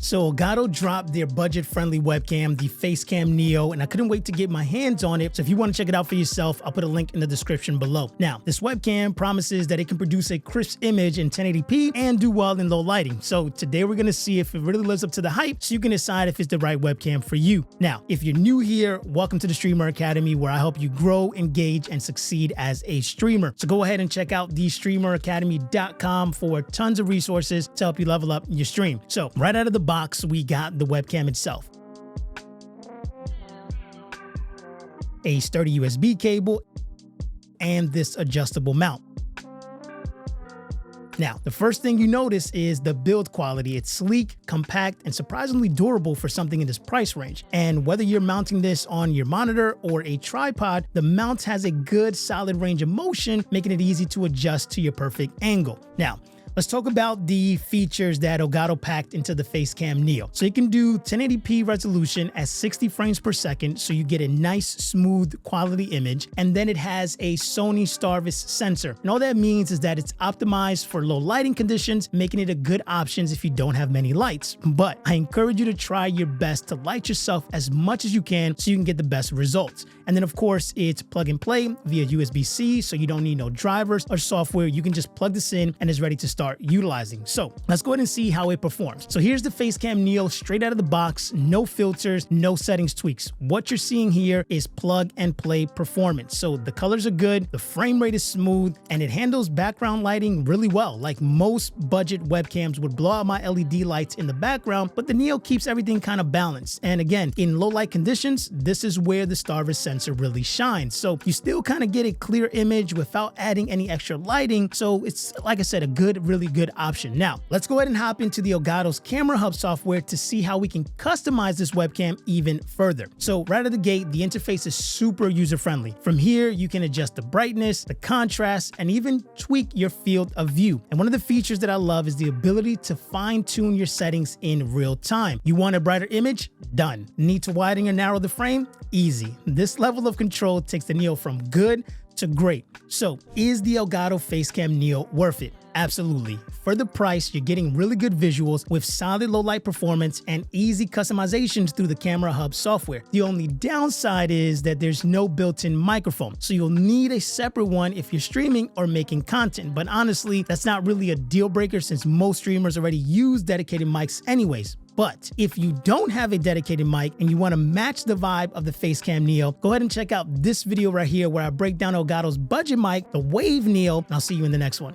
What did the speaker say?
So Elgato dropped their budget-friendly webcam, the Facecam Neo, and I couldn't wait to get my hands on it. So if you want to check it out for yourself, I'll put a link in the description below. Now, this webcam promises that it can produce a crisp image in 1080p and do well in low lighting. So today we're going to see if it really lives up to the hype so you can decide if it's the right webcam for you. Now, if you're new here, welcome to the Streamer Academy, where I help you grow, engage, and succeed as a streamer. So go ahead and check out thestreameracademy.com for tons of resources to help you level up your stream. So right out of the box, we got the webcam itself, a sturdy USB cable, and this adjustable mount. Now, the first thing you notice is the build quality. It's sleek, compact, and surprisingly durable for something in this price range. And whether you're mounting this on your monitor or a tripod, the mount has a good solid range of motion, making it easy to adjust to your perfect angle. Now, let's talk about the features that Elgato packed into the Facecam Neo. So you can do 1080p resolution at 60 frames per second, so you get a nice, smooth, quality image. And then it has a Sony Starvis sensor. And all that means is that it's optimized for low lighting conditions, making it a good option if you don't have many lights. But I encourage you to try your best to light yourself as much as you can so you can get the best results. And then of course, it's plug and play via USB-C, so you don't need no drivers or software. You can just plug this in and it's ready to start utilizing. So let's go ahead and see how it performs. So here's the Facecam Neo straight out of the box, no filters, no settings tweaks. What you're seeing here is plug and play performance. So the colors are good, the frame rate is smooth, and it handles background lighting really well. Like most budget webcams would blow out my LED lights in the background, but the Neo keeps everything kind of balanced. And again, in low light conditions, this is where the Starvis sensor really shines. So you still kind of get a clear image without adding any extra lighting. So it's, like I said, a really good option. Now, let's go ahead and hop into the Elgato's Camera Hub software to see how we can customize this webcam even further. So right out of the gate, the interface is super user-friendly. From here, you can adjust the brightness, the contrast, and even tweak your field of view. And one of the features that I love is the ability to fine-tune your settings in real time. You want a brighter image? Done. Need to widen or narrow the frame? Easy. This level of control takes the Neo from good to great. So is the Elgato Facecam Neo worth it? Absolutely. For the price, you're getting really good visuals with solid low light performance and easy customizations through the Camera Hub software. The only downside is that there's no built-in microphone, so you'll need a separate one if you're streaming or making content. But honestly, that's not really a deal breaker since most streamers already use dedicated mics anyways. But if you don't have a dedicated mic and you want to match the vibe of the Facecam Neo, go ahead and check out this video right here where I break down Elgato's budget mic, the Wave Neo, and I'll see you in the next one.